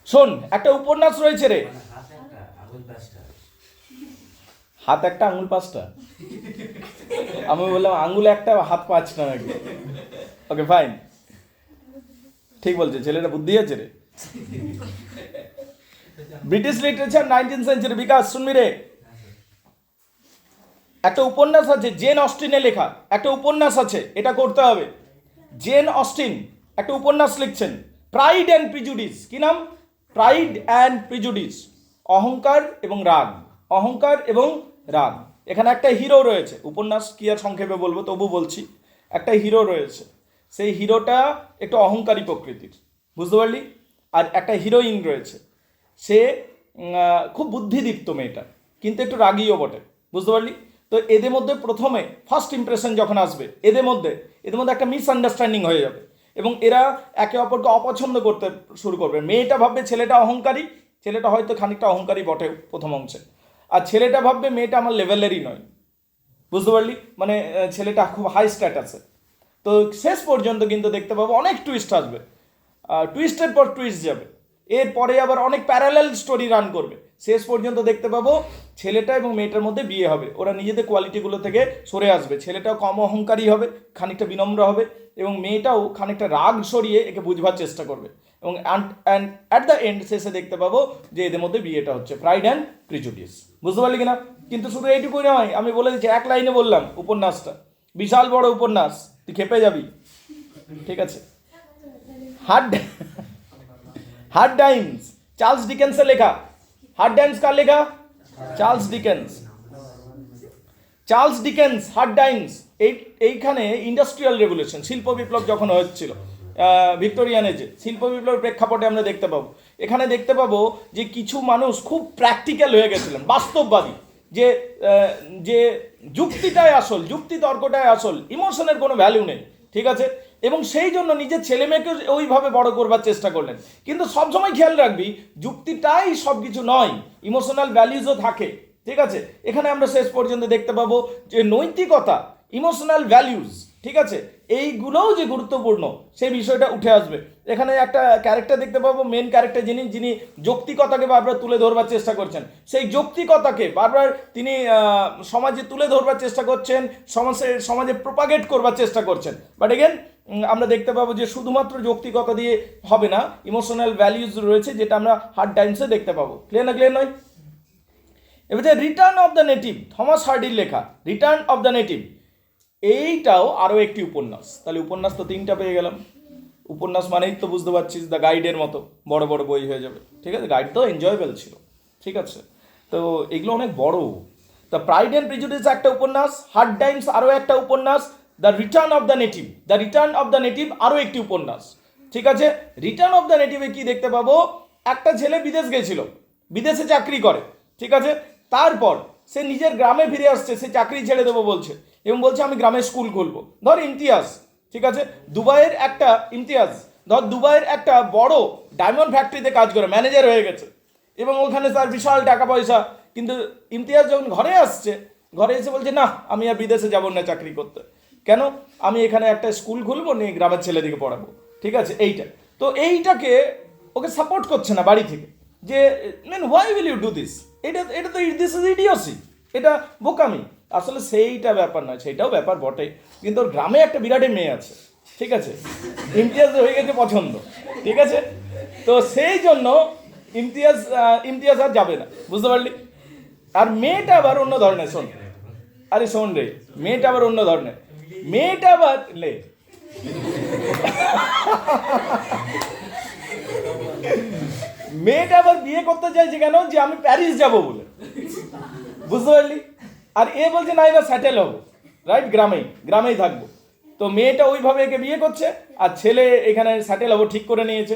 শোন, একটা উপন্যাস রয়েছে রে। হাত একটা আঙুল 5টা? আমি বললাম আঙুল একটা, হাত 5টা নাকি? ওকে ফাইন, ঠিক বলছে, ছেলেটা বুদ্ধি আছে রে। British literature 19th century. বিকাশ শুনবি রে, একটা উপন্যাস আছে জেন অস্টিনের লেখা, একটা উপন্যাস আছে, এটা করতে হবে। জেন অস্টিন একটা উপন্যাস লিখছেন, প্রাইড অ্যান্ড প্রিজুডিস। কি নাম? প্রাইড অ্যান্ড প্রিজুডিস, অহংকার এবং রাগ, অহংকার এবং রাগ। এখানে একটা হিরো রয়েছে, উপন্যাস কি আর সংক্ষেপে বলবো, তবু বলছি। একটা হিরো রয়েছে, সেই হিরোটা একটু অহংকারী প্রকৃতির, বুঝতে পারলি? আর একটা হিরোইন রয়েছে, সে খুব বুদ্ধিদীপ্ত মেয়েটা, কিন্তু একটু রাগীও বটে, বুঝতে পারলি? তো এদের মধ্যে প্রথমে ফার্স্ট ইমপ্রেশন যখন আসবে, এদের মধ্যে একটা মিসআন্ডারস্ট্যান্ডিং হয়ে যাবে, এবং এরা একে অপরকে অপছন্দ করতে শুরু করবে। মেয়েটা ভাববে ছেলেটা অহংকারী, ছেলেটা হয়তো খানিকটা অহংকারী বটে প্রথম অংশে, আর ছেলেটা ভাববে মেয়েটা আমার লেভেলেরই নয়, বুঝতে পারলি? মানে ছেলেটা খুব হাই স্ট্যাটাসে। তো শেষ পর্যন্ত কিন্তু দেখতে পাবো অনেক টুইস্ট আসবে, টুইস্টের পর টুইস্ট যাবে, এরপরে আবার অনেক প্যারালাল স্টোরি রান করবে। শেষ পর্যন্ত দেখতে পাবো ছেলেটা এবং মেয়েটার মধ্যে বিয়ে হবে, ওরা নিজেদের কোয়ালিটিগুলো থেকে সরে আসবে। ছেলেটাও কম অহংকারী হবে, খানিকটা বিনম্র হবে, এবং মেয়েটাও খানিকটা রাগ সরিয়ে একে বুঝবার চেষ্টা করবে, এবং অ্যাট দ্য এন্ড শেষে দেখতে পাবো যে এদের মধ্যে বিয়েটা হচ্ছে। প্রাইড অ্যান্ড প্রিজুডিস, বুঝতে পারলি কিনা? কিন্তু শুধু এইটুকুই নয়, আমি বলে দিচ্ছি, এক লাইনে বললাম উপন্যাসটা, বিশাল বড় উপন্যাস, তুই খেপে যাবি। ঠিক আছে, হার্ড টাইমস, চার্লস ডিকেন্সের লেখা। হার্ড টাইমস কার লেখা? Charles Dickens. Charles Dickens, hard Times. এইখানে ইন্ডাস্ট্রিয়াল রেভলিউশন, শিল্প বিপ্লব যখন হচ্ছিল ভিক্টোরিয়ান এজে, শিল্প বিপ্লবের প্রেক্ষাপটে আমরা দেখতে পাবো, এখানে দেখতে পাবো যে কিছু মানুষ খুব প্র্যাকটিক্যাল হয়ে গেছিলেন, বাস্তববাদী, যে যে যুক্তিটাই আসল, যুক্তি তর্কটাই আসল, ইমোশনের কোনো ভ্যালু নেই। ঠিক আছে, এবং সেই জন্য নিজের ছেলে মেয়েকে ওইভাবে বড় করবার চেষ্টা করলেন। কিন্তু সবসময় খেয়াল রাখবি, যুক্তিটাই সব কিছু নয়, ইমোশনাল ভ্যালিউজও থাকে। ঠিক আছে, এখানে আমরা শেষ পর্যন্ত দেখতে পাবো যে নৈতিকতা, ইমোশনাল ভ্যালিউজ, ঠিক আছে, এইগুলোও যে গুরুত্বপূর্ণ সেই বিষয়টা উঠে আসবে। এখানে একটা ক্যারেক্টার দেখতে পাবো, মেন ক্যারেক্টার, যিনি যৌক্তিকতাকে বারবার তুলে ধরবার চেষ্টা করছেন। সেই যৌক্তিকতাকে বারবার তিনি সমাজে তুলে ধরবার চেষ্টা করছেন, সমাজে প্রপাগেট করবার চেষ্টা করছেন। বাট এগেন আমরা দেখতে পাবো যে শুধুমাত্র যৌক্তিকতা দিয়ে হবে না, ইমোশনাল ভ্যালিউজ রয়েছে, যেটা আমরা হার্ড টাইমসে দেখতে পাবো। ক্লিয়ার না? ক্লিয়ার নয়? এবারে return of the native, Thomas হার্ডির লেখা রিটার্ন অফ দ্য নেটিভ, এইটাও আরও একটি উপন্যাস। তাহলে উপন্যাস তো 3টা পেয়ে গেলাম। উপন্যাস মানেই তো বুঝতে পারছিস দ্য গাইডের মতো বড় বড় বই হয়ে যাবে। ঠিক আছে, গাইড তো এনজয়েবল ছিল। ঠিক আছে, তো এগুলো অনেক বড়। দ্য প্রাইড অ্যান্ড প্রিজুডিস একটা উপন্যাস, হার্ড টাইমস আরও একটা উপন্যাস, the return of the native, আরও একটি উপন্যাস। ঠিক আছে, রিটার্ন অফ দ্য নেটিভে কি দেখতে পাবো? একটা ছেলে বিদেশ গেছিল, বিদেশে চাকরি করে। ঠিক আছে, তারপর সে নিজের গ্রামে ফিরে আসছে, সে চাকরি ছেড়ে দেবো বলছে, এবং বলছে আমি গ্রামে স্কুল খুলবো। ধর ইমতিয়াজ, ঠিক আছে, দুবাইয়ের একটা বড় ডায়মন্ড ফ্যাক্টরিতে কাজ করে ম্যানেজার হয়ে গেছে, এবং ওখানে তার বিশাল টাকা পয়সা। কিন্তু ইমতিয়াজ যখন ঘরে আসছে, ঘরে এসে বলছে না, আমি আর বিদেশে যাবো না চাকরি করতে। কেন? আমি এখানে একটা স্কুল খুলবো, নিয়ে গ্রামের ছেলেদিকে পড়াবো। ঠিক আছে, এইটা তো এইটাকে ওকে সাপোর্ট করছে না বাড়ি থেকে, যে why will you do this, এটা তো দিস ইজ ইডিওসি, এটা বোকামি। আসলে সেইটা ব্যাপার নয়, সেইটাও ব্যাপার বটে, কিন্তু ওর গ্রামে একটা বিরাটে মেয়ে আছে। ঠিক আছে, ইমতিয়াজ হয়ে গেছে পছন্দ। ঠিক আছে, তো সেই জন্য ইমতিয়াজ আর যাবে না, বুঝতে পারলি? আর মেয়েটা আবার অন্য ধরনের, শোন, আরে শোন রে, মেয়েটা আবার অন্য ধরনের, মেয়েটা আবার মেয়েটা আবার বিয়ে করতে চাইছে কেন, যে আমি প্যারিস যাব বলে, বুঝতে পারলি? আর এ বলছে না এবার সেটেল হবো, রাইট, গ্রামেই থাকবো। তো মেয়েটা ওইভাবে একে বিয়ে করছে, আর ছেলে এখানে সেটেল হবো ঠিক করে নিয়েছে।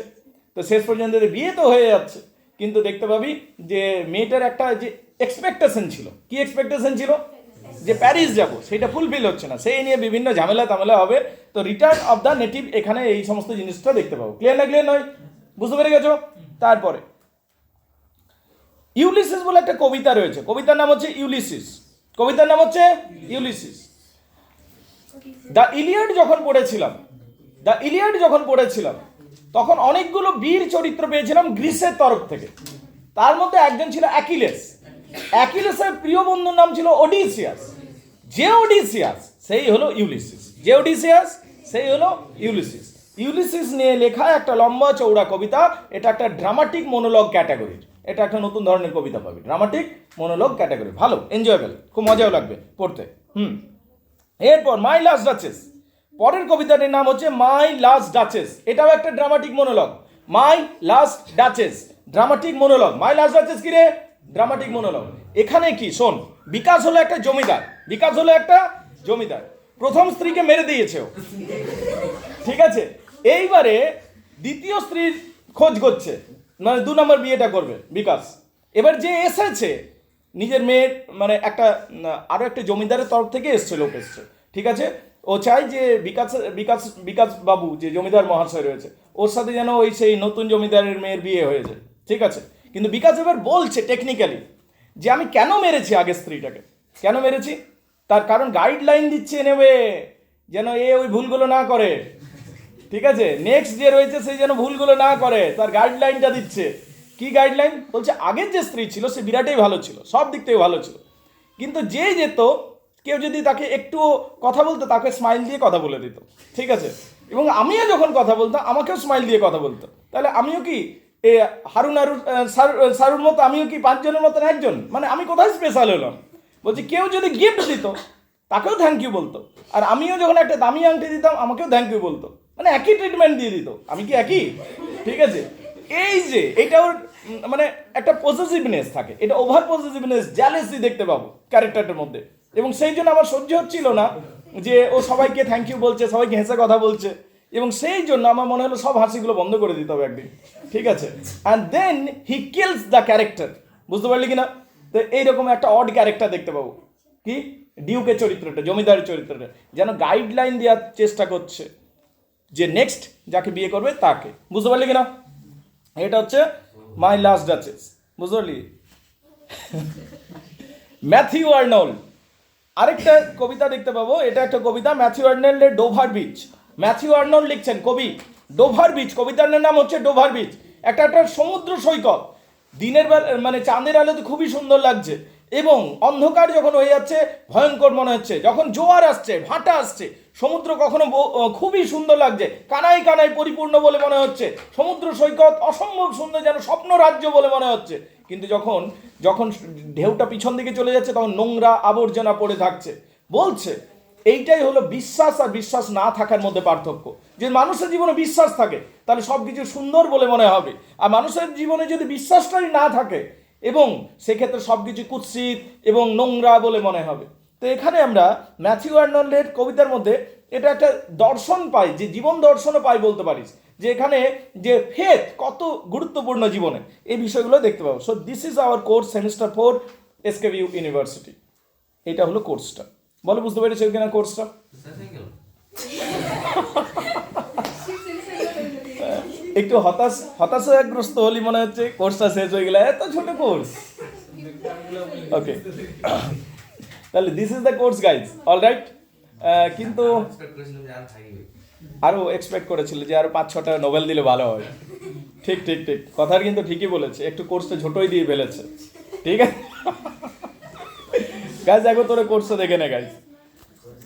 তো শেষ পর্যন্ত বিয়ে তো হয়ে যাচ্ছে, কিন্তু দেখতে পাবি যে মেয়েটার একটা যে এক্সপেকটেশন ছিল, কি এক্সপেকটেশন ছিল, যে প্যারিস যাব, সেটা ফুলফিল হচ্ছে না, সেই নিয়ে বিভিন্ন ঝামেলা হবে। তো রিটার্ন অফ দ্য নেটিভ, এখানে এই সমস্ত জিনিসটা দেখতে পাবো। ক্লিয়ার না ক্লিয়ার নয়? বুঝতে পেরে গেছো? তারপরে ইউলিসিস বলে একটা কবিতা রয়েছে, কবিতার নাম হচ্ছে ইউলিসিস। দ্য ইলিয়াড যখন পড়েছিলাম তখন অনেকগুলো বীর চরিত্র পেয়েছিলাম গ্রিসের তরফ থেকে। তার মধ্যে একজন ছিল অ্যাকিলেসের প্রিয় বন্ধুর নাম ছিল ওডিসিয়াস। যে ওডিসিয়াস সেই হলো ইউলিসিস। ইউলিসিস নিয়ে লেখা একটা লম্বা চৌড়া কবিতা। এটা একটা ড্রামাটিক মনোলগ ক্যাটাগরির, এটা একটা নতুন ধরনের কবিতা পাবি, ড্রামাটিক মনোলগ ক্যাটাগরি, ভালো, এনজয়েবল, খুব মজাও লাগবে পড়তে। এরপর মাই লাস্ট ডাচেস, পরের কবিতাটির নাম হচ্ছে মাই লাস্ট ডাচেস। এটাও একটা ড্রামাটিক মনোলগ, মাই লাস্ট ডাচেস, ড্রামাটিক মনোলগ। মাই লাস্ট ডাচেস কি রে? Dramatic monologue. এখানে কি শোন, বিকাশ হলো একটা জমিদার, প্রথম স্ত্রীকে মেরে দিয়েছে ও, ঠিক আছে? এইবারে দ্বিতীয় স্ত্রীর খোঁজ করছে, মানে 2 নম্বর বিয়েটা করবে বিকাশ। এবার যে এসেছে নিজের মেয়ের, মানে আরো একটা জমিদারের তরফ থেকে লোক এসছে, ঠিক আছে? ও চাই যে বিকাশ বাবু, যে জমিদার মহাশয় রয়েছে, ওর সাথে যেন ওই সেই নতুন জমিদারের মেয়ের বিয়ে হয়ে যায়, ঠিক আছে? কিন্তু বিকাশ এবার বলছে টেকনিক্যালি যে আমি কেন মেরেছি আগের স্ত্রীটাকে, কেন মেরেছি, তার কারণ গাইডলাইন দিচ্ছে নেবে, যেন ওই ভুলগুলো না করে, ঠিক আছে? নেক্সট যে রয়েছে সেই যেন ভুলগুলো না করে, তার গাইডলাইনটা দিচ্ছে। কি গাইডলাইন? বলছে আগের যে স্ত্রী ছিল সে বিরাটই ভালো ছিল, সব দিক থেকে ভালো ছিল, কিন্তু যে যেত কেউ যদি তাকে একটু কথা বলতো তাকে স্মাইল দিয়ে কথা বলে দিত, ঠিক আছে? এবং আমিও যখন কথা বলতাম আমাকেও স্মাইল দিয়ে কথা বলতো। তাহলে আমিও কি সারুর মতো, আমিও কি 5 জনের মতন একজন? মানে আমি কোথায় স্পেশাল হলাম? বলছি কেউ যদি গিফট দিত তাকেও থ্যাংক ইউ বলতো, আর আমিও যখন একটা দামি আংটি দিতাম আমাকেও থ্যাংক ইউ বলতো, মানে একই ট্রিটমেন্ট দিয়ে দিত। আমি কি একই? ঠিক আছে, এই যে এটা ওর মানে একটা পজিটিভনেস থাকে, এটা ওভার পজিটিভনেস, জ্যালেসি দেখতে পাবো ক্যারেক্টারটার মধ্যে। এবং সেই জন্য আমার সহ্য হচ্ছিল না যে ও সবাইকে থ্যাংক ইউ বলছে, সবাইকে হেসে কথা বলছে, এবং সেই জন্য আমার মনে হলো সব হাসিগুলো বন্ধ করে দিতে হবে একদিন, ঠিক আছে? And then he kills the character, বুঝতে পারলি কিনা? তো এইরকম একটা অড ক্যারেক্টার দেখতে পাবো, কি ডিউকের চরিত্রটা, জমিদারের চরিত্রটা যেন গাইডলাইন দেওয়ার চেষ্টা করছে যে নেক্সট যাকে বিয়ে করবে তাকে, বুঝতে পারলি কিনা? এটা হচ্ছে মাই লাস্ট ডাচেস, বুঝতে পারলি? ম্যাথিউ আর্নল্ড, আরেকটা কবিতা দেখতে পাবো, এটা একটা কবিতা ম্যাথিউ আর্নল্ডের ডোভার বিচ। ম্যাথিউ আর্নল্ড লিখছেন, কবি, ডোভার বিচ, কবিতার নাম হচ্ছে ডোভার বিচ। একটা সমুদ্র সৈকত, দিনের বেলা মানে চাঁদের আলোতে খুবই সুন্দর লাগছে, এবং অন্ধকার যখন হয়ে যাচ্ছে ভয়ঙ্কর মনে হচ্ছে, যখন জোয়ার আসছে, ভাটা আসছে, সমুদ্র কখনো খুবই সুন্দর লাগছে, কানায় কানায় পরিপূর্ণ বলে মনে হচ্ছে, সমুদ্র সৈকত অসম্ভব সুন্দর, যেন স্বপ্ন রাজ্য বলে মনে হচ্ছে। কিন্তু যখন যখন ঢেউটা পিছন দিকে চলে যাচ্ছে তখন নোংরা আবর্জনা পড়ে থাকছে। বলছে এইটাই হলো বিশ্বাস আর বিশ্বাস না থাকার মধ্যে পার্থক্য। যে মানুষের জীবনে বিশ্বাস থাকে তাহলে সব কিছু সুন্দর বলে মনে হবে, আর মানুষের জীবনে যদি বিশ্বাসটাই না থাকে এবং সেক্ষেত্রে সব কিছু কুৎসিত এবং নোংরা বলে মনে হবে। তো এখানে আমরা ম্যাথিউ আর্নল্ডের কবিতার মধ্যে এটা একটা দর্শন পাই, যে জীবন দর্শনও পাই বলতে পারিস, যে এখানে যে ফেথ কত গুরুত্বপূর্ণ জীবনে, এই বিষয়গুলো দেখতে পাবো। So this is our course semester 4 SKBU university. এটা হলো কোর্সটা, বলো বুঝতে পেরেছো কিনা কোর্সটা? একটু হতাশাগ্রস্ত হলি মনে হচ্ছে, কোর্সটা শেষ হয়ে গেলে, এত ছোট কোর্স। ওকে, তাহলে this is the course guys, alright. কিন্তু আরো এক্সপেক্ট করেছিল যে আরো 5-6টা নোবেল দিলে ভালো হয়। ঠিক ঠিক ঠিক, কথার কিন্তু ঠিকই বলেছে, একটু কোর্সটা ছোটই দিয়ে ফেলেছে, ঠিক আছে গাইজ। দেখো তোরা কোর্সটা দেখে নে গাইজ।